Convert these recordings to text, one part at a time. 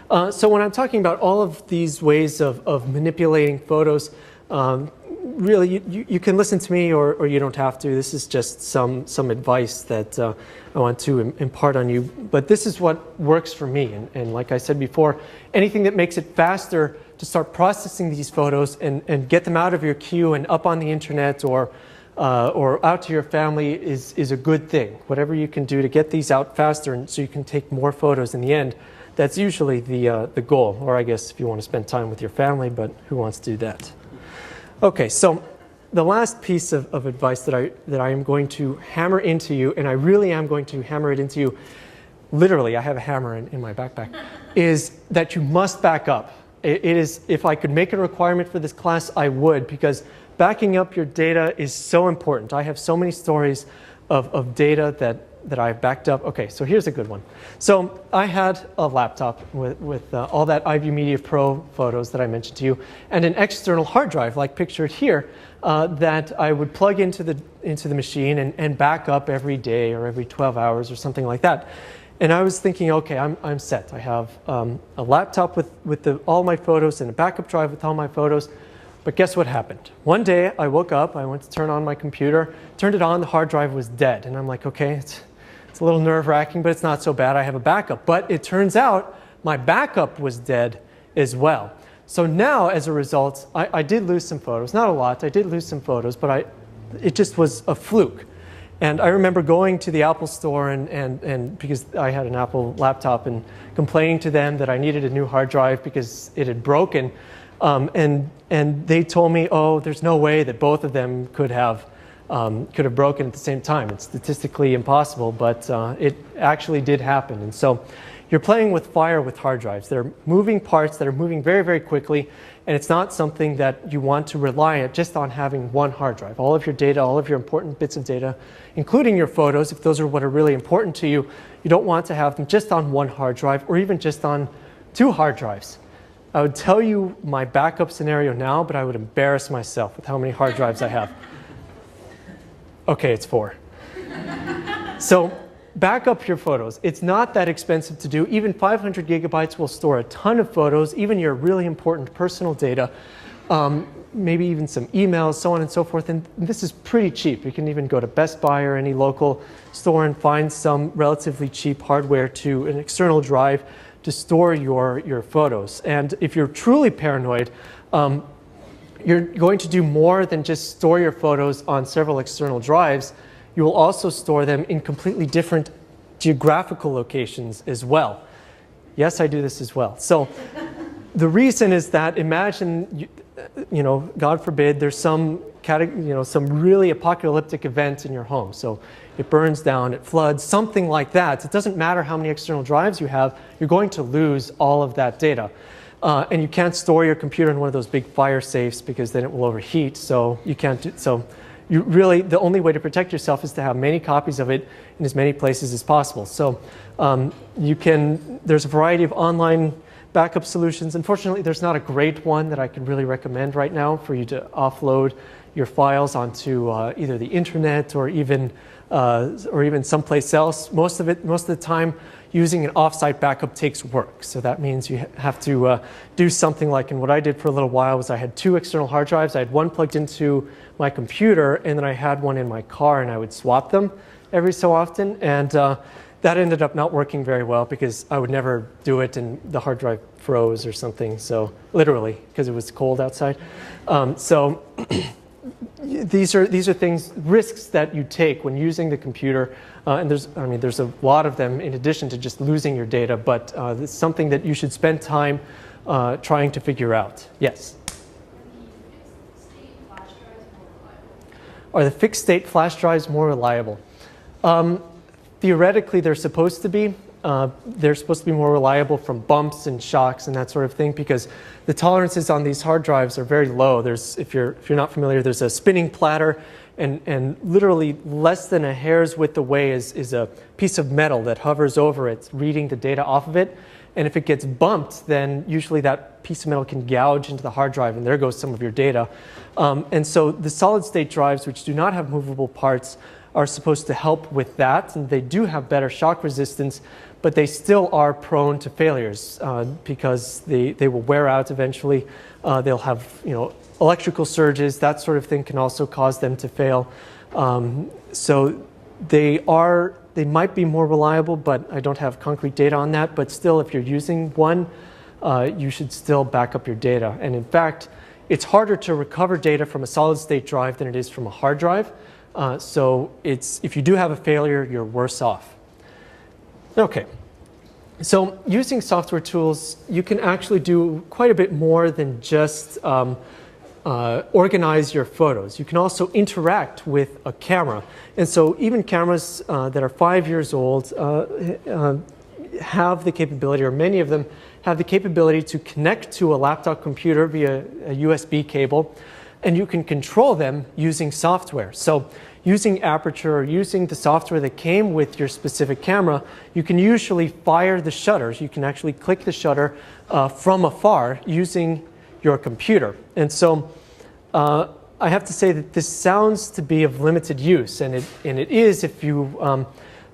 So when I'm talking about all of these ways of manipulating photos, really you can listen to me or you don't have to. This is just some advice that I want to impart on you. But this is what works for me. And like I said before, anything that makes it faster to start processing these photos and get them out of your queue and up on the internet or out to your family is a good thing. Whatever you can do to get these out faster and so you can take more photos in the end, that's usually the goal. Or I guess if you want to spend time with your family, but who wants to do that? Okay, so the last piece of advice that I am going to hammer into you, and I really am going to hammer it into you, literally, I have a hammer in my backpack, is that you must back up. It is, if I could make a requirement for this class, I would, because backing up your data is so important. I have so many stories of data that I've backed up. Okay, so here's a good one. So I had a laptop with all that iView Media Pro photos that I mentioned to you, and an external hard drive, like pictured here, that I would plug into the machine and back up every day or every 12 hours or something like that. And I was thinking, okay, I'm set. I have a laptop with all my photos and a backup drive with all my photos. But guess what happened? One day I woke up, I went to turn on my computer, turned it on, the hard drive was dead. And I'm like, okay, it's a little nerve-wracking, but it's not so bad. I have a backup. But it turns out my backup was dead as well. So now, as a result, I did lose some photos. Not a lot. I did lose some photos, but it just was a fluke. And I remember going to the Apple store and because I had an Apple laptop and complaining to them that I needed a new hard drive because it had broken. And they told me, oh, there's no way that both of them could have broken at the same time. It's statistically impossible, but it actually did happen. And so you're playing with fire with hard drives. They're moving parts that are moving very, very quickly, and it's not something that you want to rely on just on having one hard drive. All of your data, all of your important bits of data, including your photos, if those are what are really important to you, you don't want to have them just on one hard drive or even just on 2 hard drives. I would tell you my backup scenario now, but I would embarrass myself with how many hard drives I have. Okay, it's 4. So back up your photos. It's not that expensive to do. Even 500 gigabytes will store a ton of photos, even your really important personal data, maybe even some emails, so on and so forth. And this is pretty cheap. You can even go to Best Buy or any local store and find some relatively cheap hardware to an external drive to store your photos. And if you're truly paranoid, you're going to do more than just store your photos on several external drives. You will also store them in completely different geographical locations as well. Yes, I do this as well. So the reason is that imagine, you know, God forbid, there's some really apocalyptic event in your home. So it burns down, it floods, something like that. It doesn't matter how many external drives you have, you're going to lose all of that data. And you can't store your computer in one of those big fire safes because then it will overheat. So you can't do, so you really, the only way to protect yourself is to have many copies of it in as many places as possible. So there's a variety of online backup solutions. Unfortunately, there's not a great one that I can really recommend right now for you to offload your files onto either the internet or even someplace else. Most of the time, using an offsite backup takes work. So that means you have to do something like, and what I did for a little while was I had 2 external hard drives. I had one plugged into my computer, and then I had one in my car, and I would swap them every so often. And that ended up not working very well because I would never do it, and the hard drive froze or something. So literally, because it was cold outside. So these are risks that you take when using the computer, and there's a lot of them in addition to just losing your data, but it's something that you should spend time trying to figure out. Yes? Are the fixed state flash drives more reliable? Theoretically, they're supposed to be. They're supposed to be more reliable from bumps and shocks and that sort of thing because the tolerances on these hard drives are very low. If you're not familiar, there's a spinning platter, and literally less than a hair's width away is a piece of metal that hovers over it, reading the data off of it. And if it gets bumped, then usually that piece of metal can gouge into the hard drive, and there goes some of your data. And so the solid-state drives, which do not have movable parts, are supposed to help with that, and they do have better shock resistance, but they still are prone to failures because they will wear out eventually. They'll have, electrical surges, that sort of thing can also cause them to fail. So they might be more reliable, but I don't have concrete data on that. But still, if you're using one, you should still back up your data. And in fact, it's harder to recover data from a solid-state drive than it is from a hard drive. So if you do have a failure, you're worse off. Okay. So using software tools, you can actually do quite a bit more than just organize your photos. You can also interact with a camera. And so even cameras that are 5 years old have the capability, or many of them have the capability to connect to a laptop computer via a USB cable, and you can control them using software. So using Aperture or using the software that came with your specific camera, you can usually fire the shutters. You can actually click the shutter from afar using your computer. And so I have to say that this sounds to be of limited use, and it is if you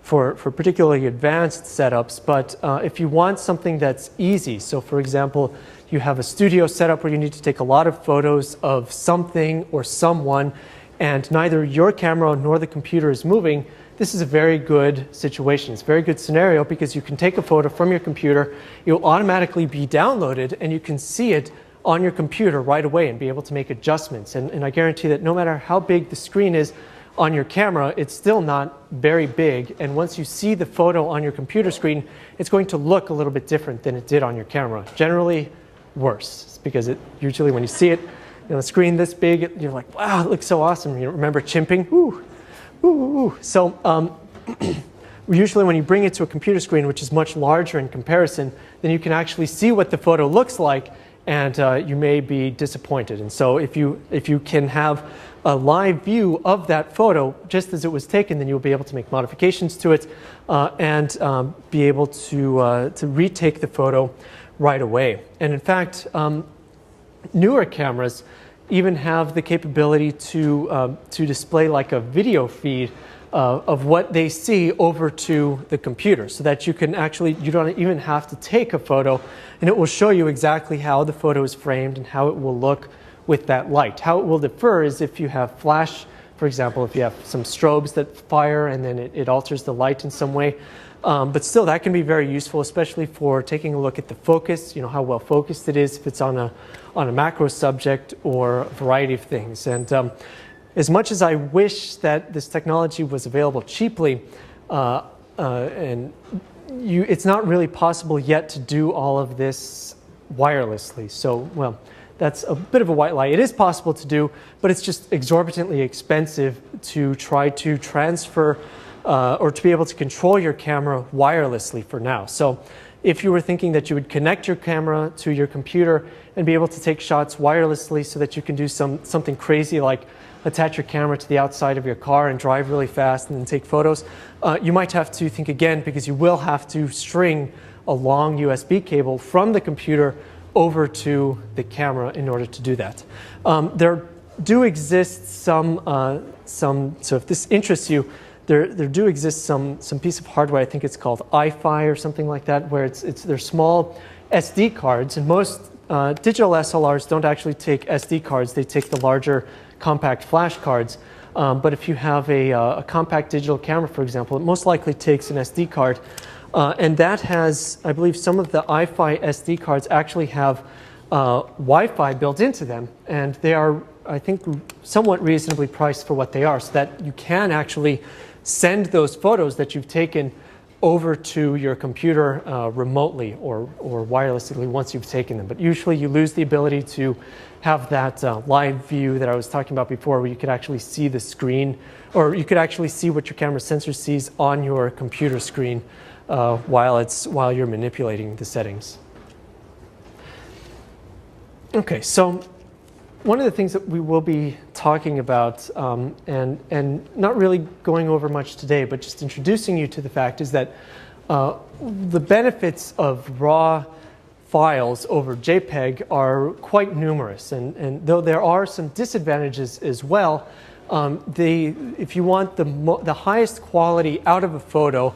for particularly advanced setups, but if you want something that's easy, so for example, you have a studio setup where you need to take a lot of photos of something or someone, and neither your camera nor the computer is moving, this is a very good situation. It's a very good scenario because you can take a photo from your computer, it will automatically be downloaded, and you can see it on your computer right away and be able to make adjustments. And I guarantee that no matter how big the screen is on your camera, it's still not very big. And once you see the photo on your computer screen, it's going to look a little bit different than it did on your camera. Generally worse, because usually when you see it on a screen this big, you're like, wow, it looks so awesome. You remember chimping? Ooh, ooh, ooh. So usually when you bring it to a computer screen, which is much larger in comparison, then you can actually see what the photo looks like, and you may be disappointed. And so if you can have a live view of that photo just as it was taken, then you'll be able to make modifications to it and be able to retake the photo right away. And in fact, newer cameras even have the capability to display like a video feed of what they see over to the computer, so that you don't even have to take a photo, and it will show you exactly how the photo is framed and how it will look with that light. How it will differ is if you have flash, for example, if you have some strobes that fire and then it alters the light in some way. But still, that can be very useful, especially for taking a look at the focus, how well focused it is, if it's on a macro subject or a variety of things. And as much as I wish that this technology was available cheaply, it's not really possible yet to do all of this wirelessly. So, well, that's a bit of a white lie. It is possible to do, but it's just exorbitantly expensive to try to transfer or to be able to control your camera wirelessly for now. So if you were thinking that you would connect your camera to your computer and be able to take shots wirelessly so that you can do something crazy like attach your camera to the outside of your car and drive really fast and then take photos, you might have to think again, because you will have to string a long USB cable from the computer over to the camera in order to do that. There do exist so if this interests you, there do exist some piece of hardware, I think it's called iFi or something like that, where they're small SD cards, and most digital SLRs don't actually take SD cards, they take the larger compact flash cards. But if you have a compact digital camera, for example, it most likely takes an SD card. And that has, I believe, some of the iFi SD cards actually have Wi-Fi built into them, and they are, I think, somewhat reasonably priced for what they are, so that you can actually send those photos that you've taken over to your computer remotely or wirelessly once you've taken them. But usually you lose the ability to have that live view that I was talking about before, where you could actually see the screen, or you could actually see what your camera sensor sees on your computer screen while you're manipulating the settings. Okay, so one of the things that we will be talking about, and not really going over much today, but just introducing you to the fact, is that the benefits of RAW files over JPEG are quite numerous, and though there are some disadvantages as well, if you want the highest quality out of a photo,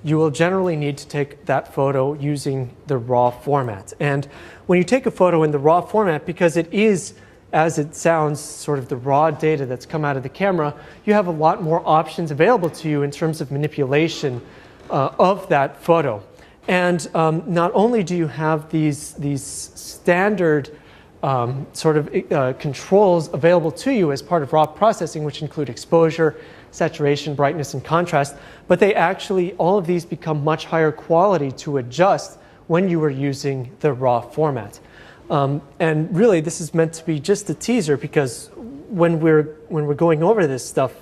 you will generally need to take that photo using the RAW format. And when you take a photo in the RAW format, because it is, as it sounds, sort of the raw data that's come out of the camera, you have a lot more options available to you in terms of manipulation of that photo. And not only do you have these standard sort of controls available to you as part of RAW processing, which include exposure, saturation, brightness, and contrast, but they actually, all of these become much higher quality to adjust when you are using the RAW format. And really, this is meant to be just a teaser, because when we're going over this stuff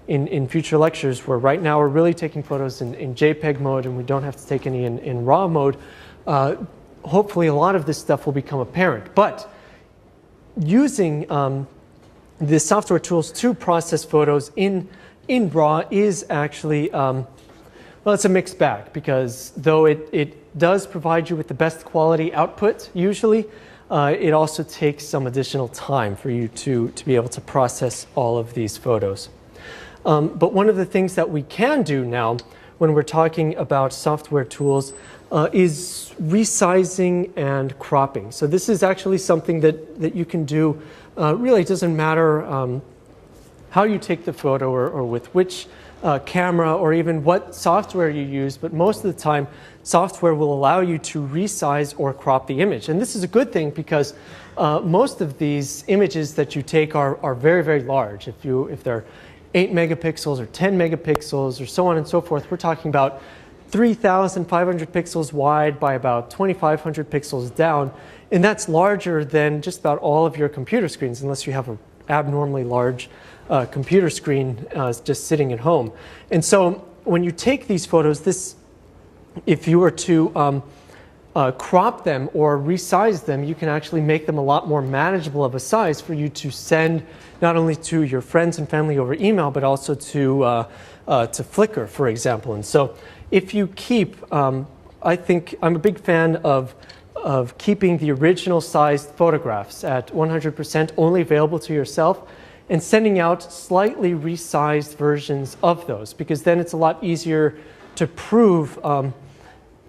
in future lectures, where right now we're really taking photos in JPEG mode and we don't have to take any in RAW mode, hopefully a lot of this stuff will become apparent. But using the software tools to process photos in RAW is actually, well, it's a mixed bag, because though it does provide you with the best quality output usually, it also takes some additional time for you to be able to process all of these photos. But one of the things that we can do now when we're talking about software tools is resizing and cropping. So this is actually something that you can do. Really, it doesn't matter how you take the photo or with which camera or even what software you use, but most of the time software will allow you to resize or crop the image. And this is a good thing, because most of these images that you take are very, very large. If they're 8 megapixels or 10 megapixels or so on and so forth, we're talking about 3,500 pixels wide by about 2,500 pixels down. And that's larger than just about all of your computer screens, unless you have an abnormally large computer screen just sitting at home. And so when you take these photos, if you were to crop them or resize them, you can actually make them a lot more manageable of a size for you to send not only to your friends and family over email, but also to Flickr, for example. And so if you keep, I think I'm a big fan of keeping the original sized photographs at 100% only available to yourself, and sending out slightly resized versions of those, because then it's a lot easier to prove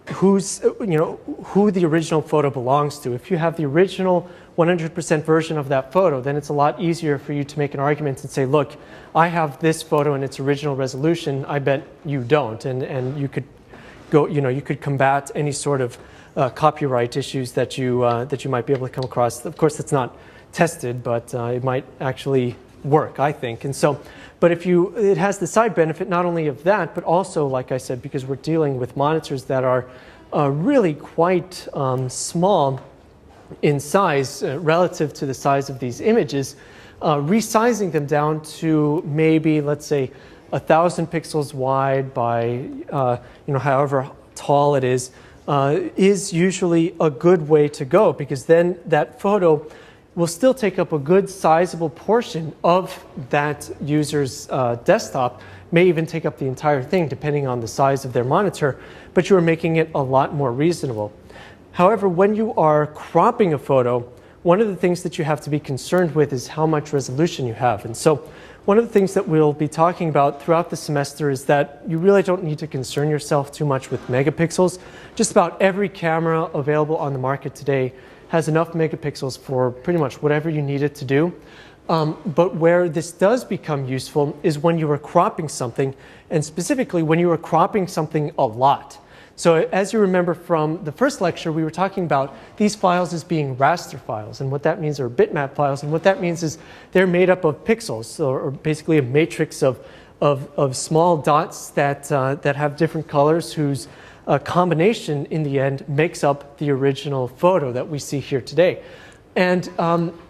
who the original photo belongs to. If you have the original 100% version of that photo, then it's a lot easier for you to make an argument and say, look, I have this photo in its original resolution, I bet you don't. And you could go, you could combat any sort of copyright issues that you might be able to come across. Of course, it's not tested, but it might actually work, I think. And so, but it has the side benefit not only of that, but also, like I said, because we're dealing with monitors that are really quite small in size relative to the size of these images, resizing them down to maybe, let's say, 1,000 pixels wide by however tall it is usually a good way to go, because then that photo will still take up a good sizable portion of that user's desktop, may even take up the entire thing depending on the size of their monitor, but you are making it a lot more reasonable. However, when you are cropping a photo, one of the things that you have to be concerned with is how much resolution you have. And so one of the things that we'll be talking about throughout the semester is that you really don't need to concern yourself too much with megapixels. Just about every camera available on the market today has enough megapixels for pretty much whatever you need it to do. But where this does become useful is when you are cropping something, and specifically when you are cropping something a lot. So as you remember from the first lecture, we were talking about these files as being raster files, and what that means are bitmap files, and what that means is they're made up of pixels, or basically a matrix of small dots that have different colors, whose combination in the end makes up the original photo that we see here today. And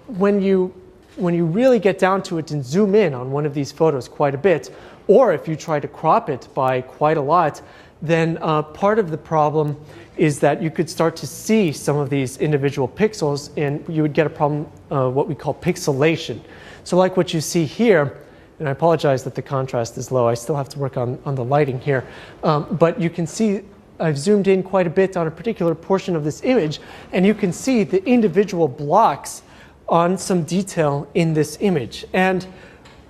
when you really get down to it and zoom in on one of these photos quite a bit, or if you try to crop it by quite a lot, then part of the problem is that you could start to see some of these individual pixels, and you would get a problem, what we call pixelation. So like what you see here, and I apologize that the contrast is low, I still have to work on the lighting here, but you can see I've zoomed in quite a bit on a particular portion of this image, and you can see the individual blocks on some detail in this image. And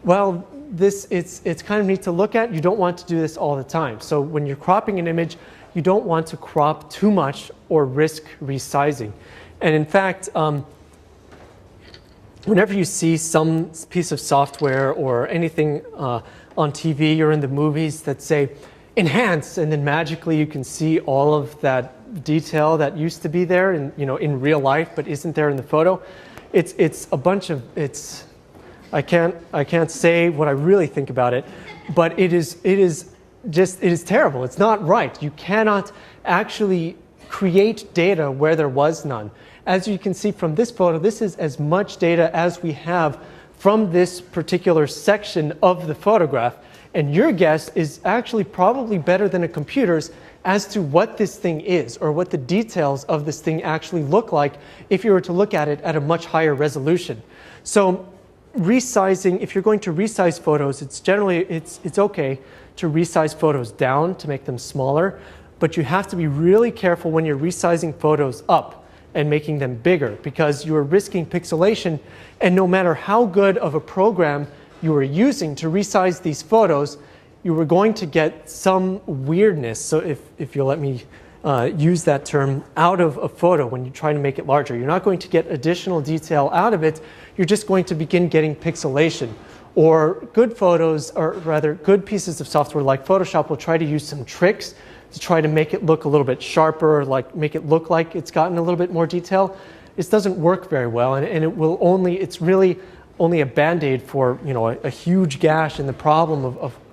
well, it's kind of neat to look at. You don't want to do this all the time. So when you're cropping an image, you don't want to crop too much or risk resizing. And in fact, whenever you see some piece of software or anything on TV or in the movies that say enhance, and then magically you can see all of that detail that used to be there in real life but isn't there in the photo, it's a bunch of I can't say what I really think about it, but it is terrible. It's not right. You cannot actually create data where there was none. As you can see from this photo, this is as much data as we have from this particular section of the photograph. And your guess is actually probably better than a computer's as to what this thing is or what the details of this thing actually look like if you were to look at it at a much higher resolution. So resizing, if you're going to resize photos, it's okay to resize photos down to make them smaller, but you have to be really careful when you're resizing photos up and making them bigger, because you are risking pixelation, and no matter how good of a program you are using to resize these photos, you were going to get some weirdness. So if you'll let me use that term, out of a photo when you try to make it larger. You're not going to get additional detail out of it. You're just going to begin getting pixelation. Or good photos, or rather good pieces of software like Photoshop will try to use some tricks to try to make it look a little bit sharper, like make it look like it's gotten a little bit more detail. This doesn't work very well, and it's really only a band-aid for a huge gash in the problem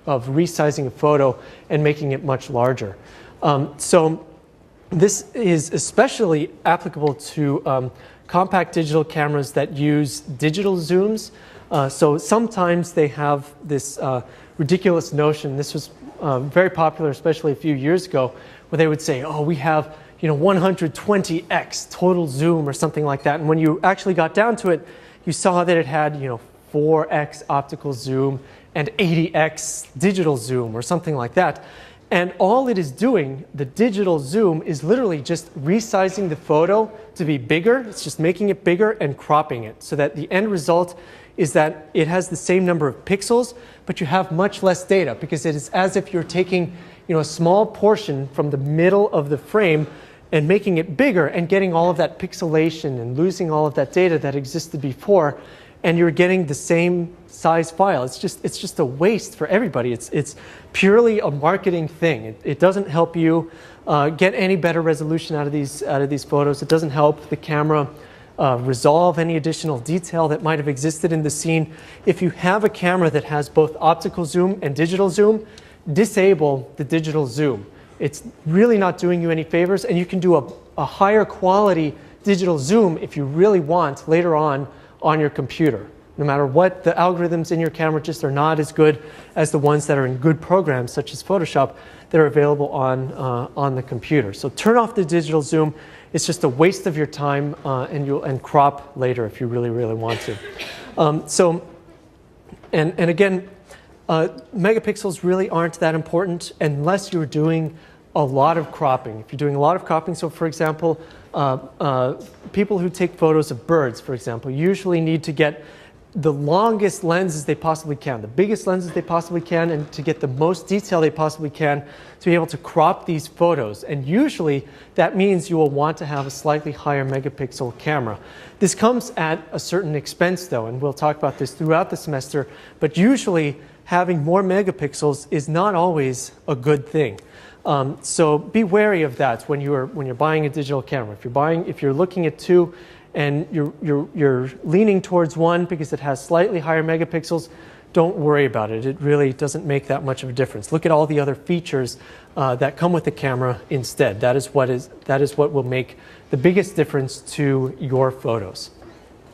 of resizing a photo and making it much larger. So this is especially applicable to compact digital cameras that use digital zooms. So sometimes they have this ridiculous notion. This was very popular, especially a few years ago, where they would say, oh, we have 120x total zoom or something like that. And when you actually got down to it, you saw that it had 4x optical zoom and 80x digital zoom or something like that. And all it is doing, the digital zoom, is literally just resizing the photo to be bigger. It's just making it bigger and cropping it so that the end result is that it has the same number of pixels, but you have much less data, because it is as if you're taking a small portion from the middle of the frame and making it bigger and getting all of that pixelation and losing all of that data that existed before, and you're getting the same size file. It's just a waste for everybody. It's purely a marketing thing. It doesn't help you get any better resolution out of these photos. It doesn't help the camera resolve any additional detail that might have existed in the scene. If you have a camera that has both optical zoom and digital zoom, disable the digital zoom. It's really not doing you any favors, and you can do a higher quality digital zoom if you really want later on your computer. No matter what, the algorithms in your camera just are not as good as the ones that are in good programs such as Photoshop that are available on the computer. So turn off the digital zoom. It's just a waste of your time, and crop later if you really, really want to. And again, megapixels really aren't that important unless you're doing a lot of cropping. If you're doing a lot of cropping, so for example, people who take photos of birds, for example, usually need to get the longest lenses they possibly can, the biggest lenses they possibly can, and to get the most detail they possibly can to be able to crop these photos. And usually that means you will want to have a slightly higher megapixel camera. This comes at a certain expense though, and we'll talk about this throughout the semester, but usually having more megapixels is not always a good thing. So be wary of that when you're buying a digital camera. If you're looking at two and you're leaning towards one because it has slightly higher megapixels, don't worry about it. It really doesn't make that much of a difference. Look at all the other features that come with the camera instead. That is what will make the biggest difference to your photos.